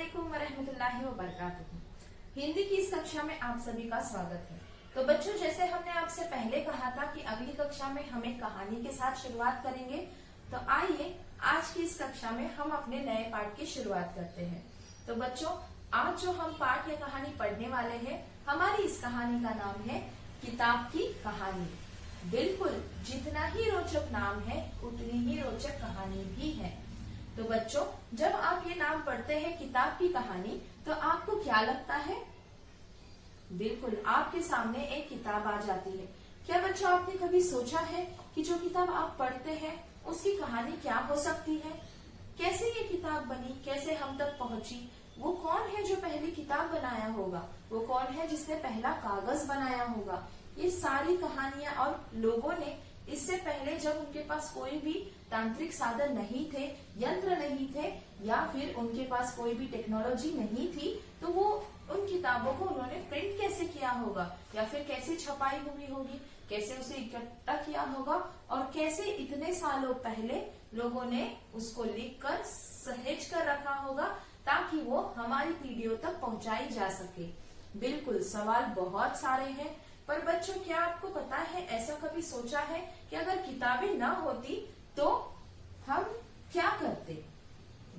अस्सलामुअलैकुम वरहमतुल्लाहि वबरकातुहू। हिंदी की इस कक्षा में आप सभी का स्वागत है। तो बच्चों, जैसे हमने आपसे पहले कहा था कि अगली कक्षा में हम एक कहानी के साथ शुरुआत करेंगे, तो आइए आज की इस कक्षा में हम अपने नए पाठ की शुरुआत करते हैं। तो बच्चों, आज जो हम पाठ या कहानी पढ़ने वाले हैं, हमारी इस कहानी का नाम है किताब की कहानी। बिल्कुल, जितना ही रोचक नाम है उतनी ही रोचक कहानी भी है। तो बच्चों, जब आप ये नाम पढ़ते हैं किताब की कहानी, तो आपको क्या लगता है? बिल्कुल, आपके सामने एक किताब आ जाती है। क्या बच्चों, आपने कभी सोचा है कि जो किताब आप पढ़ते हैं उसकी कहानी क्या हो सकती है? कैसे ये किताब बनी, कैसे हम तक पहुंची? वो कौन है जो पहली किताब बनाया होगा? वो कौन है जिसने पहला कागज बनाया होगा? ये सारी कहानियां और लोगों ने इससे पहले, जब उनके पास कोई भी तांत्रिक साधन नहीं थे, यंत्र नहीं थे, या फिर उनके पास कोई भी टेक्नोलॉजी नहीं थी, तो वो उन किताबों को उन्होंने प्रिंट कैसे किया होगा, या फिर कैसे छपाई हुई होगी, कैसे उसे इकट्ठा किया होगा, और कैसे इतने सालों पहले लोगों ने उसको लिखकर सहेज कर रखा होगा ताकि वो हमारी पीढ़ियों तक पहुंचाई जा सके। बिल्कुल, सवाल बहुत सारे हैं, पर बच्चों, क्या आपको पता है, ऐसा कभी सोचा है कि अगर किताबें ना होती तो हम क्या करते?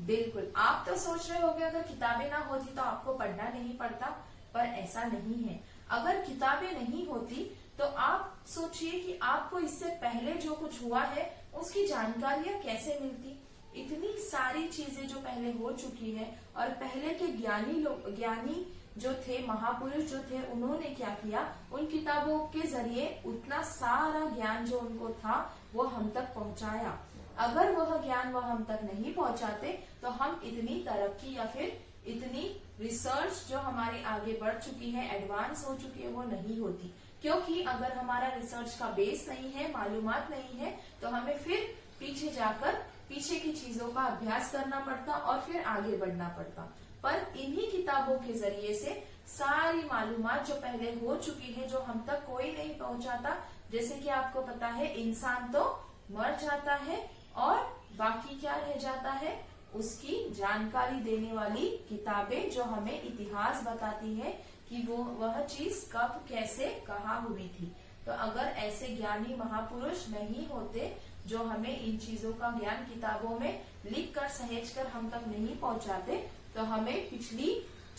बिल्कुल, आप तो सोच रहे होंगे अगर किताबें ना होती तो आपको पढ़ना नहीं पड़ता, पर ऐसा नहीं है। अगर किताबें नहीं होती तो आप सोचिए कि आपको इससे पहले जो कुछ हुआ है उसकी जानकारियां कैसे मिलती। इतनी सारी चीजें जो पहले हो चुकी है, और पहले के ज्ञानी जो थे, महापुरुष जो थे, उन्होंने क्या किया, उन किताबों के जरिए उतना सारा ज्ञान जो उनको था वो हम तक पहुंचाया। अगर वह ज्ञान वह हम तक नहीं पहुंचाते तो हम इतनी तरक्की या फिर इतनी रिसर्च जो हमारी आगे बढ़ चुकी है, एडवांस हो चुकी है, वो नहीं होती। क्योंकि अगर हमारा रिसर्च का बेस नहीं है, मालूमात नहीं है, तो हमें फिर पीछे जाकर पीछे की चीजों का अभ्यास करना पड़ता और फिर आगे बढ़ना पड़ता। पर इन्हीं किताबों के जरिए से सारी मालूमात जो पहले हो चुकी है, जो हम तक कोई नहीं पहुंचाता, जैसे कि आपको पता है इंसान तो मर जाता है और बाकी क्या रह जाता है, उसकी जानकारी देने वाली किताबें जो हमें इतिहास बताती है कि वह चीज कब कैसे कहाँ हुई थी। तो अगर ऐसे ज्ञानी महापुरुष नहीं होते जो हमें इन चीजों का ज्ञान किताबों में लिख कर सहेज कर हम तक नहीं पहुंचाते, तो हमें पिछली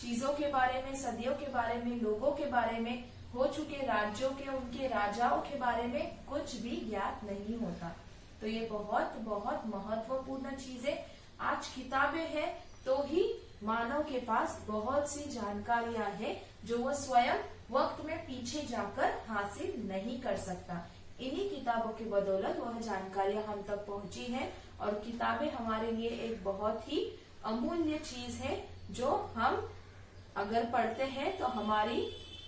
चीजों के बारे में, सदियों के बारे में, लोगों के बारे में, हो चुके राज्यों के, उनके राजाओं के बारे में कुछ भी ज्ञात नहीं होता। तो ये बहुत बहुत महत्वपूर्ण चीजें। आज किताबें हैं तो ही मानव के पास बहुत सी जानकारियां हैं जो वह स्वयं वक्त में पीछे जाकर हासिल नहीं कर सकता। इन्हीं किताबों की बदौलत वह जानकारियां हम तक पहुंची है, और किताबें हमारे लिए एक बहुत ही अमूल्य चीज है जो हम अगर पढ़ते हैं तो हमारी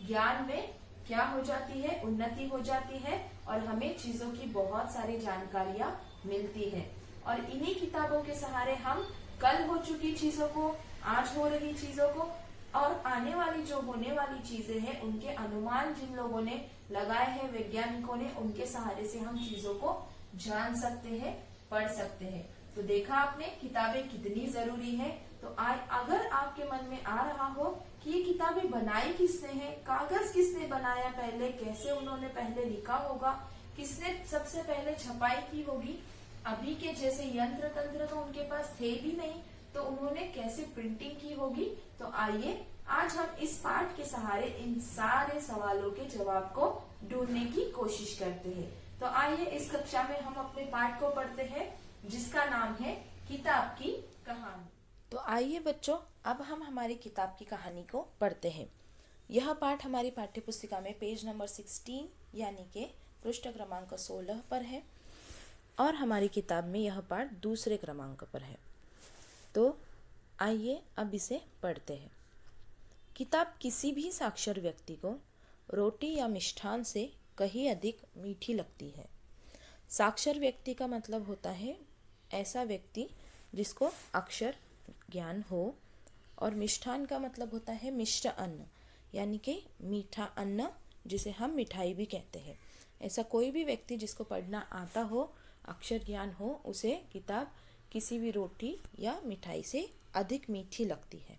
ज्ञान में क्या हो जाती है, उन्नति हो जाती है, और हमें चीजों की बहुत सारी जानकारियां मिलती है। और इन्हीं किताबों के सहारे हम कल हो चुकी चीजों को, आज हो रही चीजों को, और आने वाली जो होने वाली चीजें हैं उनके अनुमान जिन लोगों ने लगाए हैं, वैज्ञानिकों ने, उनके सहारे से हम चीजों को जान सकते हैं, पढ़ सकते हैं। तो देखा आपने किताबें कितनी जरूरी है। तो अगर आपके मन में आ रहा हो कि ये किताबें बनाई किसने है, कागज किसने बनाया पहले, कैसे उन्होंने पहले लिखा होगा, किसने सबसे पहले छपाई की होगी, अभी के जैसे यंत्र तंत्र तो उनके पास थे भी नहीं, तो उन्होंने कैसे प्रिंटिंग की होगी। तो आइए आज हम इस पाठ के सहारे इन सारे सवालों के जवाब को ढूंढने की कोशिश करते हैं। तो आइए इस कक्षा में हम अपने पाठ को पढ़ते हैं जिसका नाम है किताब की कहानी। तो आइए बच्चों, अब हम हमारी किताब की कहानी को पढ़ते हैं। यह पाठ हमारी पाठ्य पुस्तिका में पेज नंबर 16 यानी कि पृष्ठ क्रमांक 16 पर है, और हमारी किताब में यह पाठ दूसरे क्रमांक पर है। तो आइए अब इसे पढ़ते हैं। किताब किसी भी साक्षर व्यक्ति को रोटी या मिष्ठान से कहीं अधिक मीठी लगती है। साक्षर व्यक्ति का मतलब होता है ऐसा व्यक्ति जिसको अक्षर ज्ञान हो, और मिष्ठान का मतलब होता है मिष्ट अन्न, यानी कि मीठा अन्न जिसे हम मिठाई भी कहते हैं। ऐसा कोई भी व्यक्ति जिसको पढ़ना आता हो, अक्षर ज्ञान हो, उसे किताब किसी भी रोटी या मिठाई से अधिक मीठी लगती है।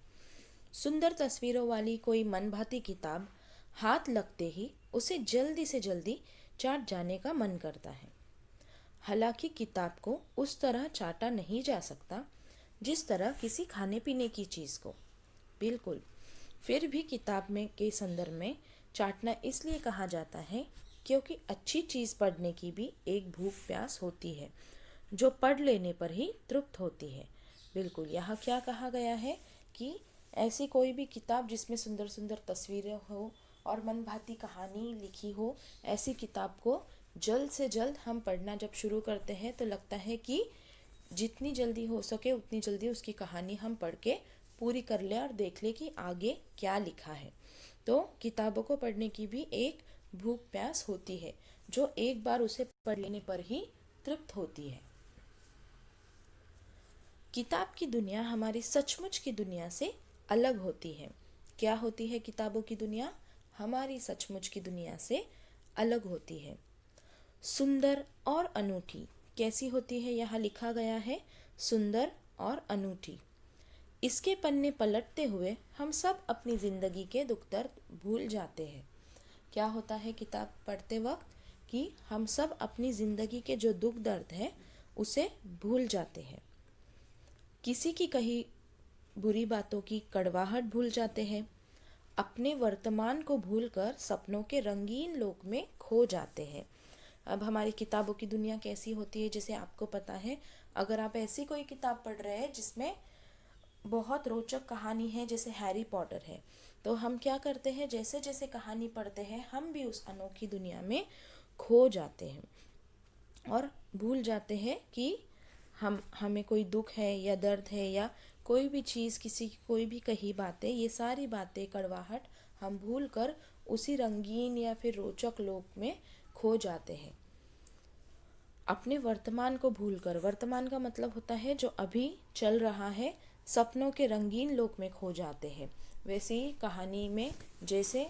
सुंदर तस्वीरों वाली कोई मनभाती किताब हाथ लगते ही उसे जल्दी से जल्दी चाट जाने का मन करता है। हालांकि किताब को उस तरह चाटा नहीं जा सकता जिस तरह किसी खाने पीने की चीज़ को। बिल्कुल। फिर भी किताब में के संदर्भ में चाटना इसलिए कहा जाता है क्योंकि अच्छी चीज़ पढ़ने की भी एक भूख प्यास होती है जो पढ़ लेने पर ही तृप्त होती है। बिल्कुल। यहाँ क्या कहा गया है कि ऐसी कोई भी किताब जिसमें सुंदर सुंदर तस्वीरें हो और मनभाती कहानी लिखी हो, ऐसी किताब को जल्द से जल्द हम पढ़ना जब शुरू करते हैं तो लगता है कि जितनी जल्दी हो सके उतनी जल्दी उसकी कहानी हम पढ़ के पूरी कर लें और देख लें कि आगे क्या लिखा है। तो किताबों को पढ़ने की भी एक भूख प्यास होती है जो एक बार उसे पढ़ लेने पर ही तृप्त होती है। किताब की दुनिया हमारी सचमुच की दुनिया से अलग होती है। क्या होती है किताबों की दुनिया? हमारी सचमुच की दुनिया से अलग होती है। सुंदर और अनूठी कैसी होती है? यहाँ लिखा गया है सुंदर और अनूठी। इसके पन्ने पलटते हुए हम सब अपनी ज़िंदगी के दुख दर्द भूल जाते हैं। क्या होता है किताब पढ़ते वक्त कि हम सब अपनी ज़िंदगी के जो दुख दर्द है उसे भूल जाते हैं। किसी की कही बुरी बातों की कड़वाहट भूल जाते हैं। अपने वर्तमान को भूलकर सपनों के रंगीन लोक में खो जाते हैं। अब हमारी किताबों की दुनिया कैसी होती है जैसे आपको पता है, अगर आप ऐसी कोई किताब पढ़ रहे हैं जिसमें बहुत रोचक कहानी है जैसे हैरी पॉटर है, तो हम क्या करते हैं, जैसे जैसे कहानी पढ़ते हैं हम भी उस अनोखी दुनिया में खो जाते हैं और भूल जाते हैं कि हमें कोई दुख है या दर्द है या कोई भी चीज़, किसी की कोई भी कही बातें, ये सारी बातें कड़वाहट हम भूल कर उसी रंगीन या फिर रोचक लोक में खो जाते हैं। अपने वर्तमान को भूलकर, वर्तमान का मतलब होता है जो अभी चल रहा है, सपनों के रंगीन लोक में खो जाते हैं। वैसे ही कहानी में जैसे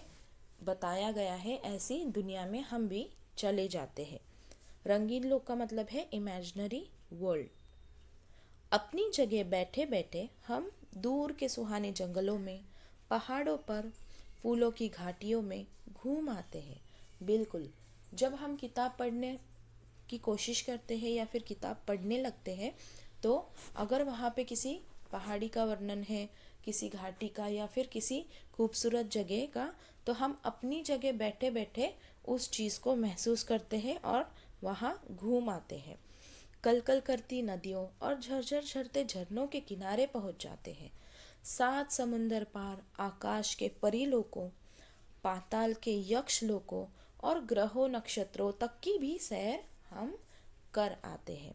बताया गया है ऐसी दुनिया में हम भी चले जाते हैं। रंगीन लोक का मतलब है इमेजिनरी वर्ल्ड। अपनी जगह बैठे बैठे हम दूर के सुहाने जंगलों में, पहाड़ों पर, फूलों की घाटियों में घूम आते हैं। बिल्कुल। जब हम किताब पढ़ने की कोशिश करते हैं या फिर किताब पढ़ने लगते हैं तो अगर वहाँ पे किसी पहाड़ी का वर्णन है, किसी घाटी का या फिर किसी खूबसूरत जगह का, तो हम अपनी जगह बैठे बैठे उस चीज़ को महसूस करते हैं और वहाँ घूम आते हैं। कलकल करती नदियों और झरझर झरते झरनों के किनारे पहुँच जाते हैं। सात समुंदर पार आकाश के परीलोकों, पाताल के यक्ष लोकों और ग्रहों नक्षत्रों तक की भी सैर हम कर आते हैं।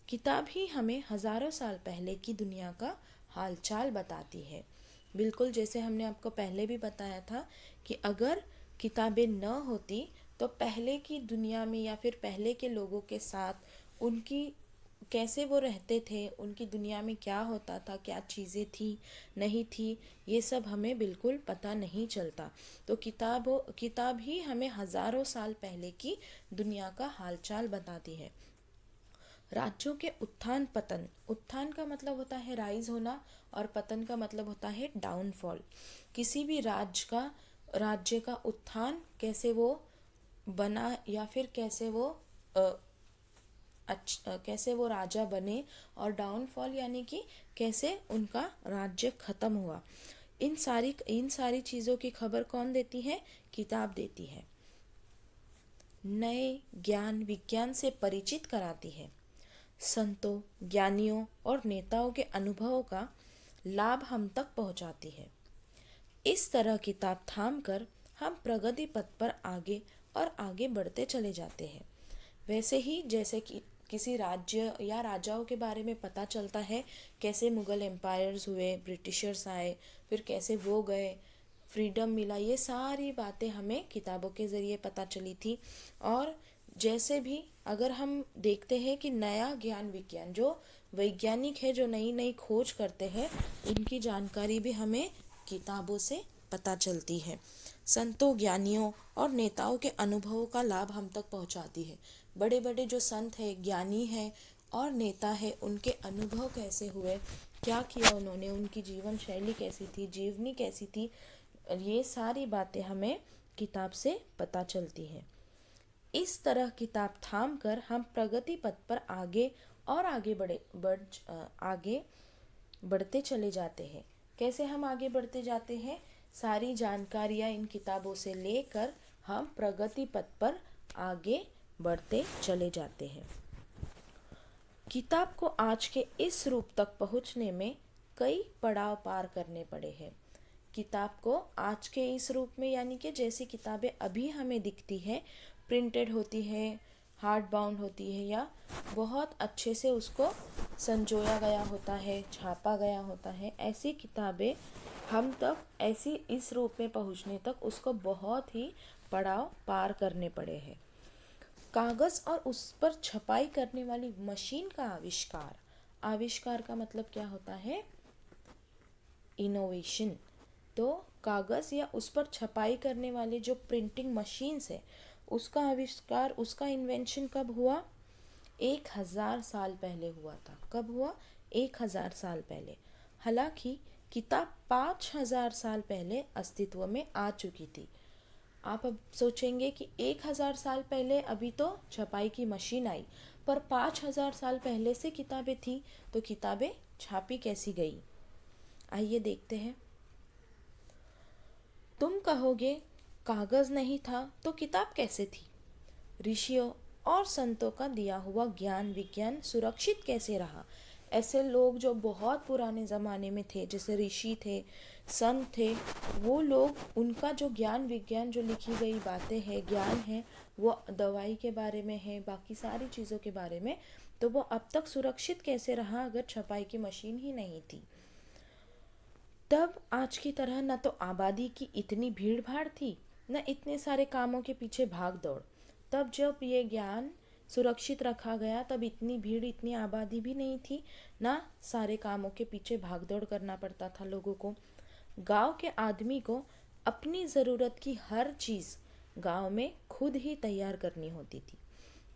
किताब ही हमें हजारों साल पहले की दुनिया का हालचाल बताती है। बिल्कुल, जैसे हमने आपको पहले भी बताया था कि अगर किताबें न होती तो पहले की दुनिया में या फिर पहले के लोगों के साथ उनकी कैसे वो रहते थे, उनकी दुनिया में क्या होता था, क्या चीज़ें थी नहीं थी, ये सब हमें बिल्कुल पता नहीं चलता। तो किताब ही हमें हजारों साल पहले की दुनिया का हालचाल बताती है। राज्यों के उत्थान पतन, उत्थान का मतलब होता है राइज होना और पतन का मतलब होता है डाउनफॉल। किसी भी राज्य का उत्थान कैसे वो बना या फिर कैसे वो राजा बने, और डाउनफॉल यानी कि कैसे उनका राज्य खत्म हुआ। इन सारी चीज़ों की खबर कौन देती है? किताब देती है। नए ज्ञान विज्ञान से परिचित कराती है। संतों, ज्ञानियों और नेताओं के अनुभवों का लाभ हम तक पहुंचाती है। इस तरह किताब थाम कर हम प्रगति पथ पर आगे और आगे बढ़ते चले जाते हैं। वैसे ही जैसे कि किसी राज्य या राजाओं के बारे में पता चलता है, कैसे मुगल एम्पायर्स हुए, ब्रिटिशर्स आए, फिर कैसे वो गए, फ्रीडम मिला, ये सारी बातें हमें किताबों के ज़रिए पता चली थी। और जैसे भी अगर हम देखते हैं कि नया ज्ञान विज्ञान, जो वैज्ञानिक है जो नई नई खोज करते हैं, उनकी जानकारी भी हमें किताबों से पता चलती है। संतों, ज्ञानियों और नेताओं के अनुभवों का लाभ हम तक पहुंचाती है। बड़े बड़े जो संत हैं, ज्ञानी हैं और नेता है उनके अनुभव कैसे हुए, क्या किया उन्होंने, उनकी जीवन शैली कैसी थी, जीवनी कैसी थी, ये सारी बातें हमें किताब से पता चलती हैं। इस तरह किताब थाम कर हम प्रगति पथ पर आगे और आगे बढ़ते चले जाते हैं। कैसे हम आगे बढ़ते जाते हैं? सारी जानकारियाँ इन किताबों से लेकर हम प्रगति पथ पर आगे बढ़ते चले जाते हैं। किताब को आज के इस रूप तक पहुंचने में कई पड़ाव पार करने पड़े हैं। किताब को आज के इस रूप में, यानी कि जैसी किताबें अभी हमें दिखती है, प्रिंटेड होती है, हार्ड बाउंड होती है, या बहुत अच्छे से उसको संजोया गया होता है, छापा गया होता है, ऐसी किताबें हम तक ऐसी इस रूप में पहुंचने तक उसको बहुत ही पड़ाव पार करने पड़े हैं। कागज़ और उस पर छपाई करने वाली मशीन का आविष्कार का मतलब क्या होता है? इनोवेशन। तो कागज़ या उस पर छपाई करने वाले जो प्रिंटिंग मशीन्स है, उसका आविष्कार, उसका इन्वेंशन कब हुआ? 1000 साल पहले हुआ था। कब हुआ? 1000 साल पहले। हालांकि किताब 5000 साल पहले अस्तित्व में आ चुकी थी। आप अब सोचेंगे कि 1000 साल पहले अभी तो छपाई की मशीन आई, पर 5000 साल पहले से किताबें थी, तो किताबें छापी कैसी गई? आइए देखते हैं। तुम कहोगे कागज़ नहीं था तो किताब कैसे थी? ऋषियों और संतों का दिया हुआ ज्ञान विज्ञान सुरक्षित कैसे रहा? ऐसे लोग जो बहुत पुराने ज़माने में थे, जैसे ऋषि थे, संत थे, वो लोग, उनका जो ज्ञान विज्ञान, जो लिखी गई बातें हैं, ज्ञान है, वो दवाई के बारे में है, बाकी सारी चीज़ों के बारे में, तो वो अब तक सुरक्षित कैसे रहा अगर छपाई की मशीन ही नहीं थी? तब आज की तरह न तो आबादी की इतनी भीड़ भाड़ थी, न इतने सारे कामों के पीछे भाग दौड़। तब जब ये ज्ञान सुरक्षित रखा गया, तब इतनी भीड़, इतनी आबादी भी नहीं थी, ना सारे कामों के पीछे भागदौड़ करना पड़ता था लोगों को। गांव के आदमी को अपनी ज़रूरत की हर चीज़ गांव में खुद ही तैयार करनी होती थी।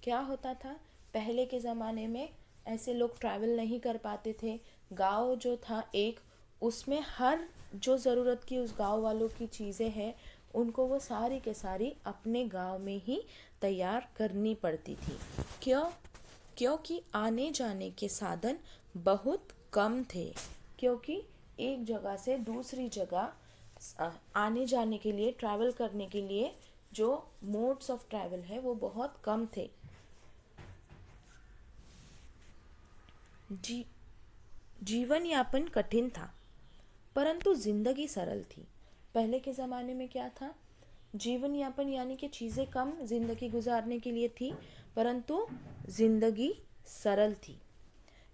क्या होता था पहले के ज़माने में? ऐसे लोग ट्रैवल नहीं कर पाते थे। गांव जो था एक, उसमें हर जो ज़रूरत की उस गांव वालों की चीज़ें हैं, उनको वो सारी के सारी अपने गांव में ही तैयार करनी पड़ती थी। क्यों? क्योंकि आने जाने के साधन बहुत कम थे। क्योंकि एक जगह से दूसरी जगह आने जाने के लिए, ट्रैवल करने के लिए जो मोड्स ऑफ ट्रैवल है वो बहुत कम थे। जीवन यापन कठिन था, परंतु जिंदगी सरल थी। पहले के ज़माने में क्या था? जीवन यापन यानी कि चीज़ें कम जिंदगी गुजारने के लिए थी, परंतु जिंदगी सरल थी।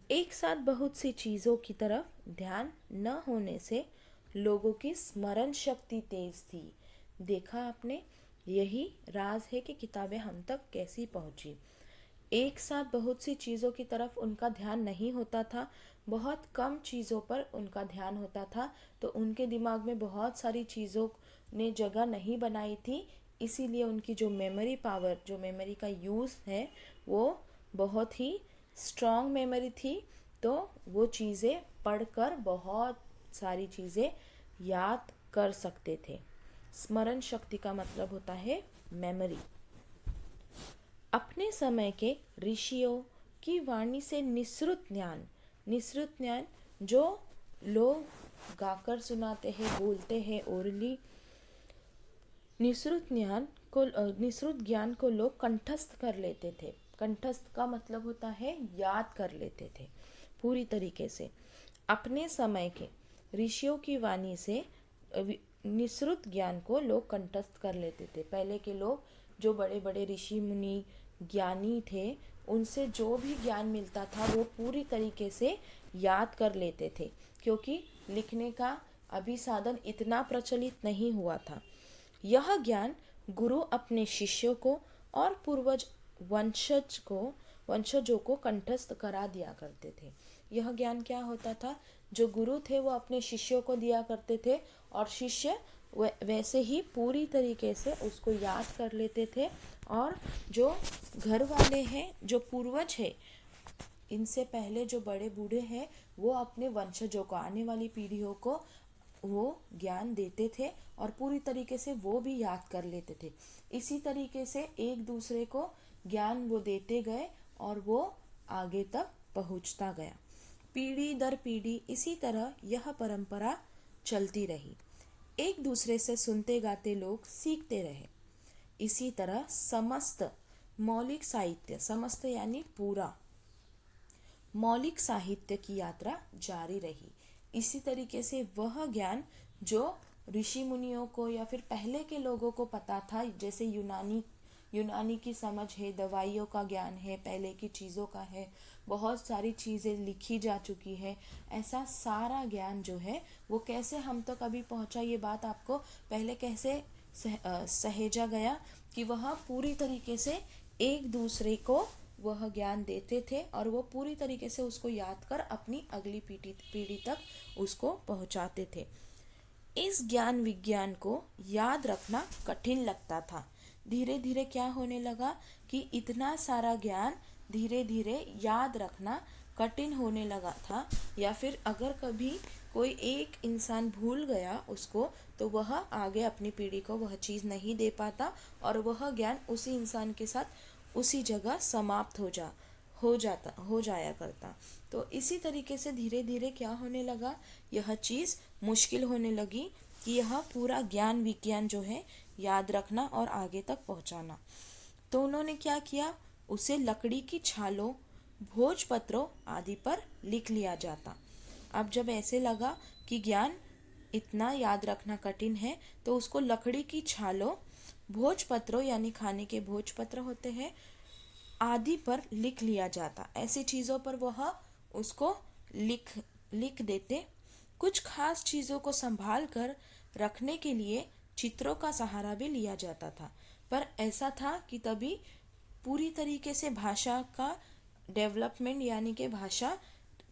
एक साथ बहुत सी चीज़ों की तरफ ध्यान न होने से लोगों की स्मरण शक्ति तेज थी। देखा आपने? यही राज है कि किताबें हम तक कैसी पहुंची। एक साथ बहुत सी चीज़ों की तरफ उनका ध्यान नहीं होता था, बहुत कम चीज़ों पर उनका ध्यान होता था, तो उनके दिमाग में बहुत सारी चीज़ों ने जगह नहीं बनाई थी। इसीलिए उनकी जो मेमोरी पावर, जो मेमोरी का यूज़ है, वो बहुत ही स्ट्रॉन्ग मेमोरी थी। तो वो चीज़ें पढ़कर बहुत सारी चीज़ें याद कर सकते थे। स्मरण शक्ति का मतलब होता है मेमोरी। अपने समय के ऋषियों की वाणी से निःसृत ज्ञान जो लोग गाकर सुनाते हैं, बोलते हैं ओरली, निःसृत ज्ञान को लोग कंठस्थ कर लेते थे। कंठस्थ का मतलब होता है याद कर लेते थे पूरी तरीके से। अपने समय के ऋषियों की वाणी से निःसृत ज्ञान को लोग कंठस्थ कर लेते थे। पहले के लोग, जो बड़े बड़े ऋषि मुनि ज्ञानी थे, उनसे जो भी ज्ञान मिलता था वो पूरी तरीके से याद कर लेते थे, क्योंकि लिखने का अभी साधन इतना प्रचलित नहीं हुआ था। यह ज्ञान गुरु अपने शिष्यों को और पूर्वज वंशजों को कंठस्थ करा दिया करते थे। यह ज्ञान क्या होता था? जो गुरु थे वो अपने शिष्यों को दिया करते थे, और शिष्य वैसे ही पूरी तरीके से उसको याद कर लेते थे। और जो घर वाले हैं, जो पूर्वज है, इनसे पहले जो बड़े बूढ़े हैं वो अपने वंशजों को, आने वाली पीढ़ियों को वो ज्ञान देते थे और पूरी तरीके से वो भी याद कर लेते थे। इसी तरीके से एक दूसरे को ज्ञान वो देते गए और वो आगे तक पहुंचता गया। पीढ़ी दर पीढ़ी इसी तरह यह परंपरा चलती रही। एक दूसरे से सुनते गाते लोग सीखते रहे। इसी तरह समस्त मौलिक साहित्य, समस्त यानी पूरा, मौलिक साहित्य की यात्रा जारी रही। इसी तरीके से वह ज्ञान जो ऋषि मुनियों को या फिर पहले के लोगों को पता था, जैसे यूनानी की समझ है, दवाइयों का ज्ञान है, पहले की चीज़ों का है, बहुत सारी चीज़ें लिखी जा चुकी है, ऐसा सारा ज्ञान जो है वो कैसे हम तक अभी पहुंचा, ये बात आपको पहले कैसे सहेजा गया कि वह पूरी तरीके से एक दूसरे को वह ज्ञान देते थे और वो पूरी तरीके से उसको याद कर अपनी अगली पीढ़ी तक उसको पहुंचाते थे। इस ज्ञान विज्ञान को याद रखना कठिन लगता था। धीरे धीरे क्या होने लगा कि इतना सारा ज्ञान धीरे धीरे याद रखना कठिन होने लगा था, या फिर अगर कभी कोई एक इंसान भूल गया उसको, तो वह आगे अपनी पीढ़ी को वह चीज़ नहीं दे पाता और वह ज्ञान उसी इंसान के साथ उसी जगह समाप्त हो जाया करता। तो इसी तरीके से धीरे धीरे क्या होने लगा, यह चीज़ मुश्किल होने लगी कि यह पूरा ज्ञान विज्ञान जो है याद रखना और आगे तक पहुंचाना। तो उन्होंने क्या किया, उसे लकड़ी की छालों, भोजपत्रों आदि पर लिख लिया जाता। अब जब ऐसे लगा कि ज्ञान इतना याद रखना कठिन है, तो उसको लकड़ी की छालों, भोजपत्रों यानी खाने के भोजपत्र होते हैं, आदि पर लिख लिया जाता। ऐसी चीज़ों पर वह उसको लिख देते। कुछ खास चीज़ों को संभाल कर रखने के लिए चित्रों का सहारा भी लिया जाता था। पर ऐसा था कि तभी पूरी तरीके से भाषा का डेवलपमेंट यानी कि भाषा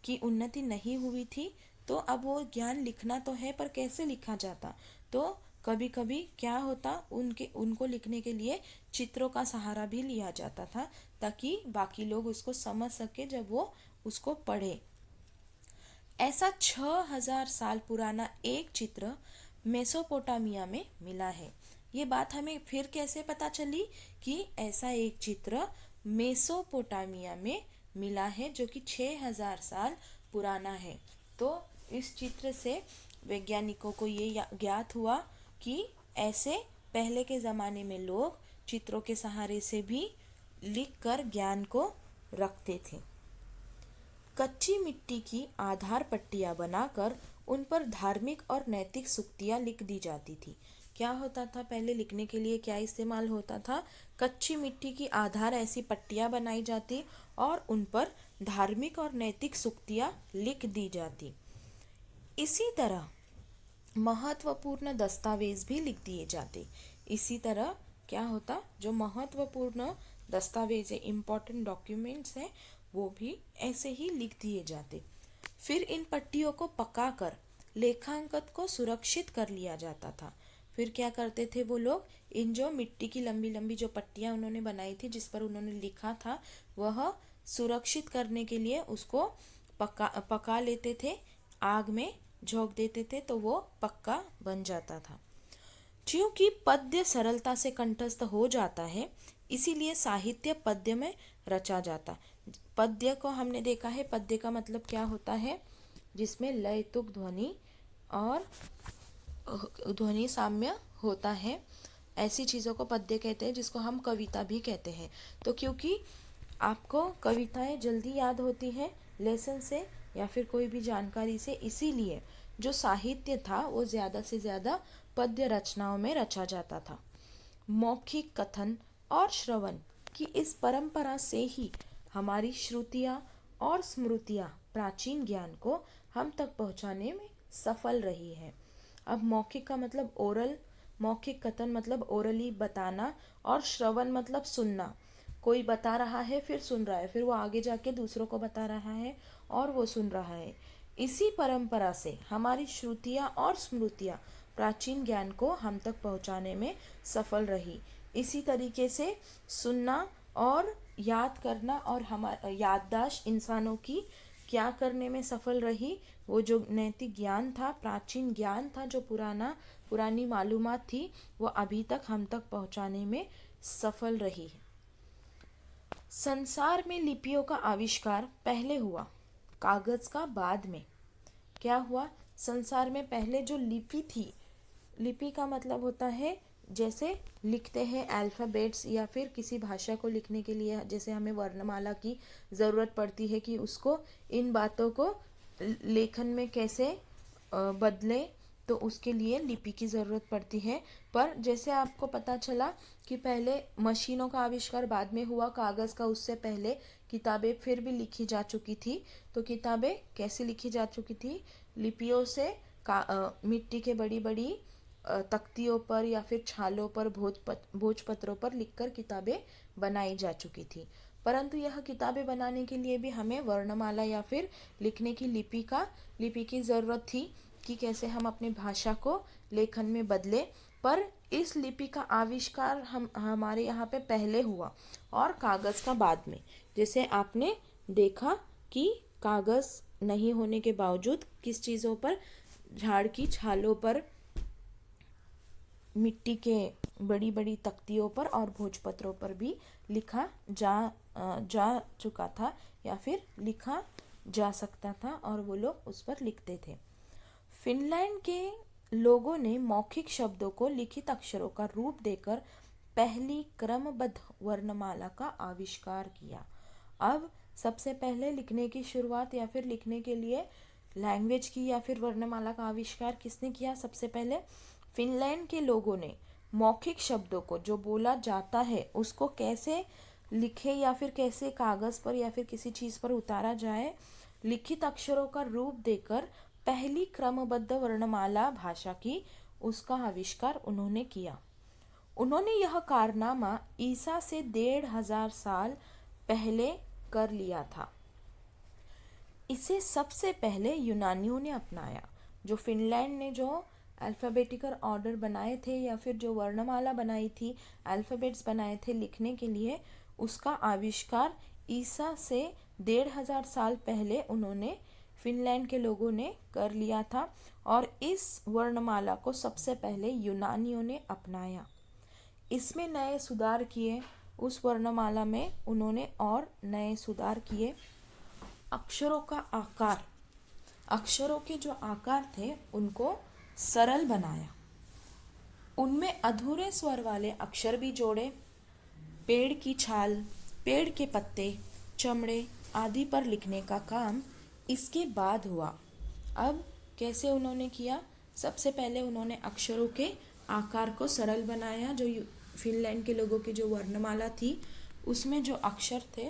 की उन्नति नहीं हुई थी। तो अब वो ज्ञान लिखना तो है, पर कैसे लिखा जाता, तो कभी कभी क्या होता, उनको लिखने के लिए चित्रों का सहारा भी लिया जाता था ताकि बाकी लोग उसको समझ सके जब वो उसको पढ़े। ऐसा 6000 साल पुराना एक चित्र मेसोपोटामिया में मिला है। ये बात हमें फिर कैसे पता चली कि ऐसा एक चित्र मेसोपोटामिया में मिला है जो कि 6000 साल पुराना है। तो इस चित्र से वैज्ञानिकों को ये ज्ञात हुआ कि ऐसे पहले के ज़माने में लोग चित्रों के सहारे से भी लिखकर ज्ञान को रखते थे। कच्ची मिट्टी की आधार पट्टियाँ बनाकर उन पर धार्मिक और नैतिक सूक्तियाँ लिख दी जाती थी। क्या होता था पहले लिखने के लिए, क्या इस्तेमाल होता था, कच्ची मिट्टी की आधार ऐसी पट्टियाँ बनाई जाती और उन पर धार्मिक और नैतिक सूक्तियाँ लिख दी जाती। इसी तरह महत्वपूर्ण दस्तावेज भी लिख दिए जाते। इसी तरह क्या होता, जो महत्वपूर्ण दस्तावेज है, इम्पोर्टेंट डॉक्यूमेंट्स हैं, वो भी ऐसे ही लिख दिए जाते। फिर इन पट्टियों को पकाकर लेखांकन को सुरक्षित कर लिया जाता था। फिर क्या करते थे वो लोग, इन जो मिट्टी की लंबी लंबी जो पट्टियाँ उन्होंने बनाई थी जिस पर उन्होंने लिखा था, वह सुरक्षित करने के लिए उसको पका लेते थे, आग में झोंक देते थे तो वो पक्का बन जाता था। क्योंकि पद्य सरलता से कंठस्थ हो जाता है, इसीलिए साहित्य पद्य में रचा जाता। पद्य को हमने देखा है, पद्य का मतलब क्या होता है, जिसमें लय तुक ध्वनि और ध्वनि साम्य होता है, ऐसी चीज़ों को पद्य कहते हैं, जिसको हम कविता भी कहते हैं। तो क्योंकि आपको कविताएं जल्दी याद होती है लेसन से या फिर कोई भी जानकारी से, इसीलिए जो साहित्य था वो ज़्यादा से ज़्यादा पद्य रचनाओं में रचा जाता था। मौखिक कथन और श्रवण की इस परंपरा से ही हमारी श्रुतियाँ और स्मृतियाँ प्राचीन ज्ञान को हम तक पहुँचाने में सफल रही है। अब मौखिक का मतलब ओरल, मौखिक कथन मतलब ओरली बताना, और श्रवण मतलब सुनना। कोई बता रहा है फिर सुन रहा है, फिर वो आगे जाके दूसरों को बता रहा है और वो सुन रहा है। इसी परंपरा से हमारी श्रुतियाँ और स्मृतियाँ प्राचीन ज्ञान को हम तक पहुँचाने में सफल रही। इसी तरीके से सुनना और याद करना और हमारा याददाश्त इंसानों की क्या करने में सफल रही, वो जो नैतिक ज्ञान था, प्राचीन ज्ञान था, जो पुरानी मालूमात थी, वो अभी तक हम तक पहुंचाने में सफल रही है। संसार में लिपियों का आविष्कार पहले हुआ, कागज का बाद में। क्या हुआ? संसार में पहले जो लिपि थी, लिपि का मतलब होता है जैसे लिखते हैं अल्फ़ाबेट्स, या फिर किसी भाषा को लिखने के लिए जैसे हमें वर्णमाला की ज़रूरत पड़ती है कि उसको इन बातों को लेखन में कैसे बदले, तो उसके लिए लिपि की ज़रूरत पड़ती है। पर जैसे आपको पता चला कि पहले मशीनों का आविष्कार बाद में हुआ, कागज़ का उससे पहले किताबें फिर भी लिखी जा चुकी थी। तो किताबें कैसे लिखी जा चुकी थी? लिपियों से मिट्टी के बड़ी बड़ी तख्तियों पर या फिर छालों पर, भोजपत्रों पर लिखकर किताबें बनाई जा चुकी थी। परंतु यह किताबें बनाने के लिए भी हमें वर्णमाला या फिर लिखने की लिपि की ज़रूरत थी कि कैसे हम अपनी भाषा को लेखन में बदले। पर इस लिपि का आविष्कार हमारे यहाँ पे पहले हुआ और कागज़ का बाद में। जैसे आपने देखा कि कागज़ नहीं होने के बावजूद किस चीज़ों पर, झाड़ की छालों पर, मिट्टी के बड़ी बड़ी तख्तियों पर और भोजपत्रों पर भी लिखा जा चुका था या फिर लिखा जा सकता था और वो लोग उस पर लिखते थे। फिनलैंड के लोगों ने मौखिक शब्दों को लिखित अक्षरों का रूप देकर पहली क्रमबद्ध वर्णमाला का आविष्कार किया। अब सबसे पहले लिखने की शुरुआत या फिर लिखने के लिए लैंग्वेज की या फिर वर्णमाला का आविष्कार किसने किया? सबसे पहले फिनलैंड के लोगों ने मौखिक शब्दों को, जो बोला जाता है, उसको कैसे लिखे या फिर कैसे कागज़ पर या फिर किसी चीज़ पर उतारा जाए, लिखित अक्षरों का रूप देकर पहली क्रमबद्ध वर्णमाला भाषा की, उसका आविष्कार उन्होंने किया। उन्होंने यह कारनामा ईसा से 1500 साल पहले कर लिया था। इसे सबसे पहले यूनानियों ने अपनाया। जो फिनलैंड ने जो अल्फ़ाबेटिकल ऑर्डर बनाए थे या फिर जो वर्णमाला बनाई थी, अल्फ़ाबेट्स बनाए थे लिखने के लिए, उसका आविष्कार ईसा से 1500 साल पहले उन्होंने, फिनलैंड के लोगों ने कर लिया था। और इस वर्णमाला को सबसे पहले यूनानियों ने अपनाया, इसमें नए सुधार किए। उस वर्णमाला में उन्होंने और नए सुधार किए। अक्षरों का आकार, अक्षरों के जो आकार थे उनको सरल बनाया। उनमें अधूरे स्वर वाले अक्षर भी जोड़े। पेड़ की छाल, पेड़ के पत्ते, चमड़े आदि पर लिखने का काम इसके बाद हुआ। अब कैसे उन्होंने किया? सबसे पहले उन्होंने अक्षरों के आकार को सरल बनाया। जो फिनलैंड के लोगों की जो वर्णमाला थी, उसमें जो अक्षर थे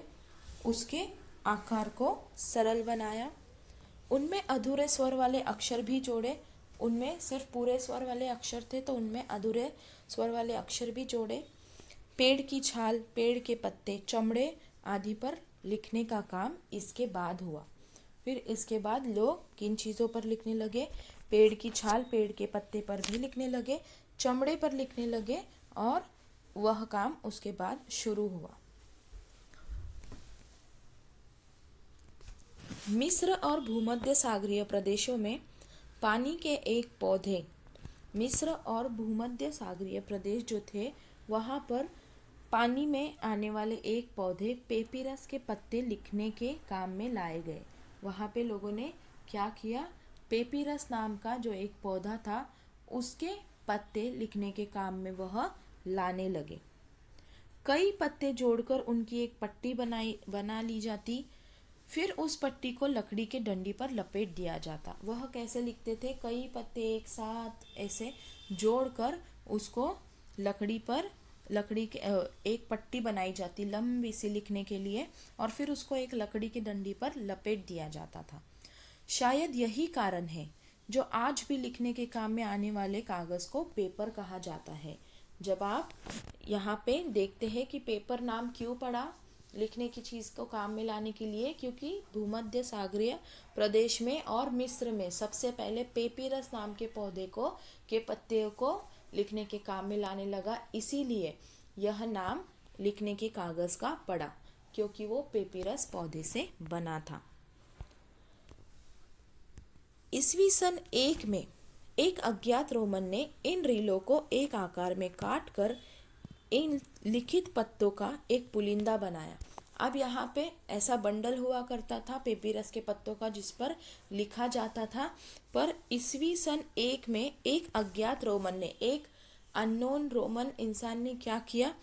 उसके आकार को सरल बनाया। उनमें अधूरे स्वर वाले अक्षर भी जोड़े। उनमें सिर्फ पूरे स्वर वाले अक्षर थे तो उनमें अधूरे स्वर वाले अक्षर भी जोड़े। पेड़ की छाल, पेड़ के पत्ते, चमड़े आदि पर लिखने का काम इसके बाद हुआ। फिर इसके बाद लोग किन चीज़ों पर लिखने लगे? पेड़ की छाल, पेड़ के पत्ते पर भी लिखने लगे, चमड़े पर लिखने लगे, और वह काम उसके बाद शुरू हुआ। मिस्र और भूमध्य सागरीय प्रदेशों में पानी के एक पौधे, मिस्र और भूमध्य सागरीय प्रदेश जो थे, वहाँ पर पानी में आने वाले एक पौधे पेपिरस के पत्ते लिखने के काम में लाए गए। वहाँ पे लोगों ने क्या किया? पेपिरस नाम का जो एक पौधा था, उसके पत्ते लिखने के काम में वह लाने लगे। कई पत्ते जोड़कर उनकी एक पट्टी बना ली जाती। फिर उस पट्टी को लकड़ी के डंडी पर लपेट दिया जाता। वह कैसे लिखते थे? कई पत्ते एक साथ ऐसे जोड़कर उसको लकड़ी के एक पट्टी बनाई जाती लंबी सी लिखने के लिए, और फिर उसको एक लकड़ी की डंडी पर लपेट दिया जाता था। शायद यही कारण है जो आज भी लिखने के काम में आने वाले कागज़ को पेपर कहा जाता है। जब आप यहाँ पे देखते हैं कि पेपर नाम क्यों पड़ा लिखने की चीज़ को काम में लाने के लिए, क्योंकि भूमध्य सागरीय प्रदेश में और मिस्र में सबसे पहले पेपिरस नाम के पौधे के पत्ते को लिखने के काम में लाने लगा, इसीलिए यह नाम लिखने के कागज़ का पड़ा। क्योंकि वो पेपिरस पौधे से बना था। ईस्वी सन 1 में एक अज्ञात रोमन ने इन रीलों को एक आकार में काट कर इन लिखित पत्तों का एक पुलिंदा बनाया। अब यहाँ पे ऐसा बंडल हुआ करता था पेपिरस के पत्तों का जिस पर लिखा जाता था, पर ईस्वी सन 1 में एक अज्ञात रोमन ने, एक अननोन रोमन इंसान ने क्या किया,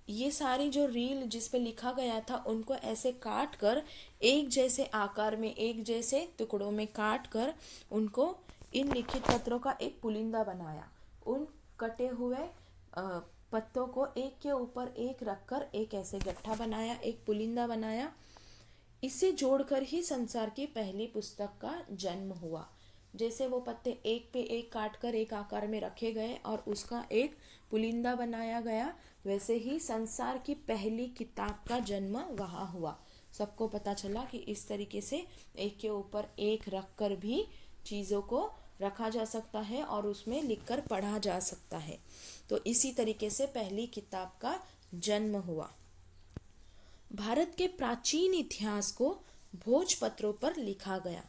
ये सारी जो रील जिस पे लिखा गया था उनको ऐसे काट कर एक जैसे आकार में, एक जैसे टुकड़ों में काट कर उनको इन लिखित पत्रों का एक पुलिंदा बनाया। उन कटे हुए पत्तों को एक के ऊपर एक रखकर एक ऐसे गट्ठा बनाया, एक पुलिंदा बनाया। इसे जोड़कर ही संसार की पहली पुस्तक का जन्म हुआ। जैसे वो पत्ते एक पे एक काट कर एक आकार में रखे गए और उसका एक पुलिंदा बनाया गया, वैसे ही संसार की पहली किताब का जन्म वहाँ हुआ। सबको पता चला कि इस तरीके से एक के ऊपर एक रख कर भी चीज़ों को रखा जा सकता है और उसमें लिखकर पढ़ा जा सकता है। तो इसी तरीके से पहली किताब का जन्म हुआ। भारत के प्राचीन इतिहास को भोजपत्रों पर लिखा गया।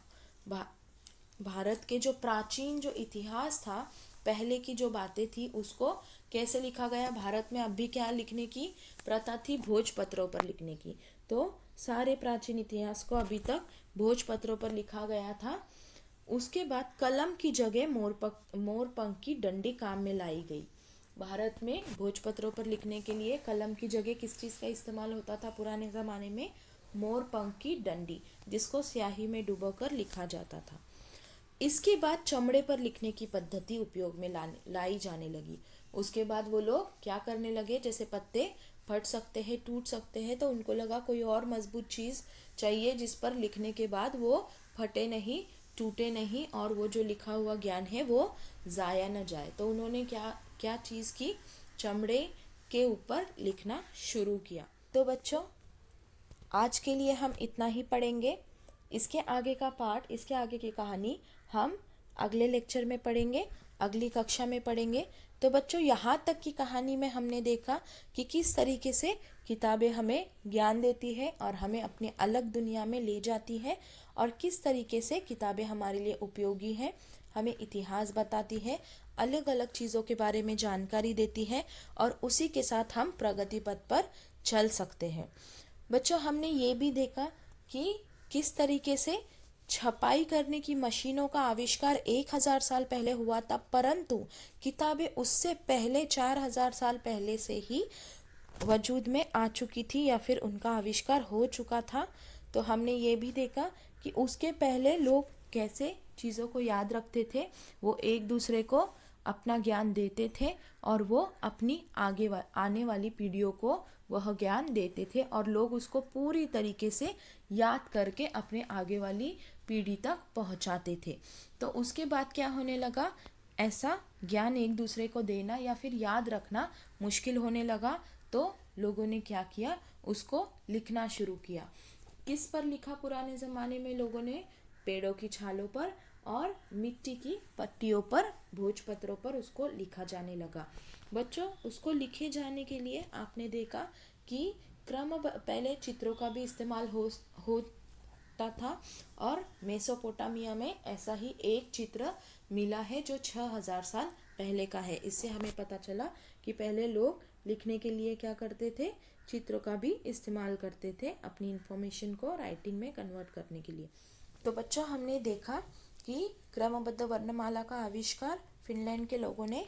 भारत के जो प्राचीन जो इतिहास था, पहले की जो बातें थी, उसको कैसे लिखा गया। भारत में अभी क्या लिखने की प्रथा थी, भोजपत्रों पर लिखने की। तो सारे प्राचीन इतिहास को अभी तक भोजपत्रों पर लिखा गया था। उसके बाद कलम की जगह मोरपंख की डंडी काम में लाई गई। भारत में भोजपत्रों पर लिखने के लिए कलम की जगह किस चीज़ का इस्तेमाल होता था पुराने ज़माने में, मोरपंख की डंडी, जिसको स्याही में डुबोकर लिखा जाता था। इसके बाद चमड़े पर लिखने की पद्धति उपयोग में लाई जाने लगी। उसके बाद वो लोग क्या करने लगे, जैसे पत्ते फट सकते हैं, टूट सकते हैं, तो उनको लगा कोई और मजबूत चीज़ चाहिए जिस पर लिखने के बाद वो फटे नहीं, टूटे नहीं और वो जो लिखा हुआ ज्ञान है वो ज़ाया न जाए। तो उन्होंने क्या चीज़ की, चमड़े के ऊपर लिखना शुरू किया। तो बच्चों, आज के लिए हम इतना ही पढ़ेंगे। इसके आगे का पार्ट, इसके आगे की कहानी हम अगले लेक्चर में पढ़ेंगे, अगली कक्षा में पढ़ेंगे। तो बच्चों, यहाँ तक की कहानी में हमने देखा कि किस तरीके से किताबें हमें ज्ञान देती है और हमें अपनी अलग दुनिया में ले जाती है, और किस तरीके से किताबें हमारे लिए उपयोगी हैं, हमें इतिहास बताती है, अलग अलग चीज़ों के बारे में जानकारी देती है, और उसी के साथ हम प्रगति पथ पर चल सकते हैं। बच्चों, हमने ये भी देखा कि किस तरीके से छपाई करने की मशीनों का आविष्कार 1000 साल पहले हुआ था, परंतु किताबें उससे पहले 4000 साल पहले से ही वजूद में आ चुकी थी या फिर उनका आविष्कार हो चुका था। तो हमने ये भी देखा कि उसके पहले लोग कैसे चीज़ों को याद रखते थे, वो एक दूसरे को अपना ज्ञान देते थे और वो अपनी आने वाली पीढ़ियों को वह ज्ञान देते थे, और लोग उसको पूरी तरीके से याद करके अपने आगे वाली पीढ़ी तक पहुंचाते थे। तो उसके बाद क्या होने लगा, ऐसा ज्ञान एक दूसरे को देना या फिर याद रखना मुश्किल होने लगा। तो लोगों ने क्या किया, उसको लिखना शुरू किया। किस पर लिखा पुराने ज़माने में लोगों ने, पेड़ों की छालों पर और मिट्टी की पट्टियों पर, भोजपत्रों पर उसको लिखा जाने लगा। बच्चों, उसको लिखे जाने के लिए आपने देखा कि पहले चित्रों का भी इस्तेमाल होता था, और मेसोपोटामिया में ऐसा ही एक चित्र मिला है जो 6000 साल पहले का है। इससे हमें पता चला कि पहले लोग लिखने के लिए क्या करते थे, चित्रों का भी इस्तेमाल करते थे अपनी इंफॉर्मेशन को राइटिंग में कन्वर्ट करने के लिए। तो बच्चों, हमने देखा कि क्रमबद्ध वर्णमाला का आविष्कार फिनलैंड के लोगों ने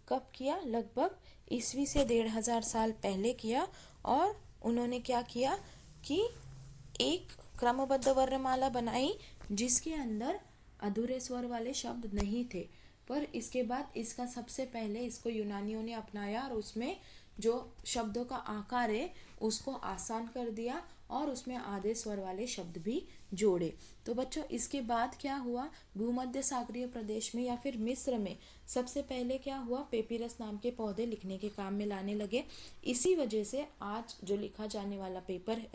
कब किया, लगभग ईस्वी से 1500 साल पहले किया। और उन्होंने क्या किया कि एक क्रमबद्ध वर्णमाला बनाई जिसके अंदर अधूरे स्वर वाले शब्द नहीं थे, पर इसके बाद इसका सबसे पहले इसको यूनानियों ने अपनाया और उसमें जो शब्दों का आकार है उसको आसान कर दिया और उसमें आधे स्वर वाले शब्द भी जोड़े। तो बच्चों, इसके बाद क्या हुआ, भूमध्य सागरीय प्रदेश में या फिर मिस्र में सबसे पहले क्या हुआ, पेपिरस नाम के पौधे लिखने के काम में लाने लगे। इसी वजह से आज जो लिखा जाने वाला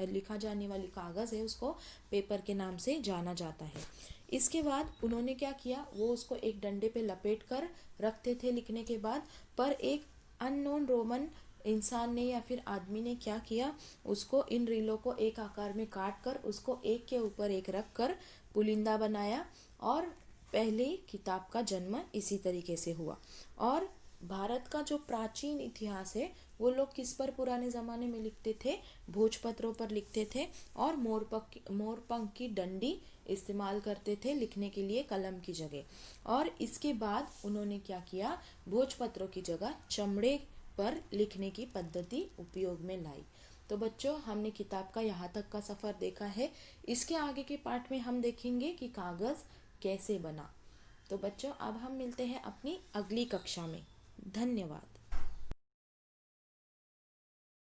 लिखा जाने वाली कागज़ है उसको पेपर के नाम से जाना जाता है। इसके बाद उन्होंने क्या किया, वो उसको एक डंडे पे लपेट कर रखते थे लिखने के बाद, पर एक अननोन रोमन इंसान ने या फिर आदमी ने क्या किया, उसको इन रीलों को एक आकार में काट कर उसको एक के ऊपर एक रख कर पुलिंदा बनाया और पहली किताब का जन्म इसी तरीके से हुआ। और भारत का जो प्राचीन इतिहास है वो लोग किस पर पुराने ज़माने में लिखते थे, भोजपत्रों पर लिखते थे और मोरपंख की डंडी इस्तेमाल करते थे लिखने के लिए कलम की जगह। और इसके बाद उन्होंने क्या किया, भोजपत्रों की जगह चमड़े पर लिखने की पद्धति उपयोग में लाई। तो बच्चों, हमने किताब का यहाँ तक का सफ़र देखा है। इसके आगे के पार्ट में हम देखेंगे कि कागज़ कैसे बना। तो बच्चों, अब हम मिलते हैं अपनी अगली कक्षा में। धन्यवाद।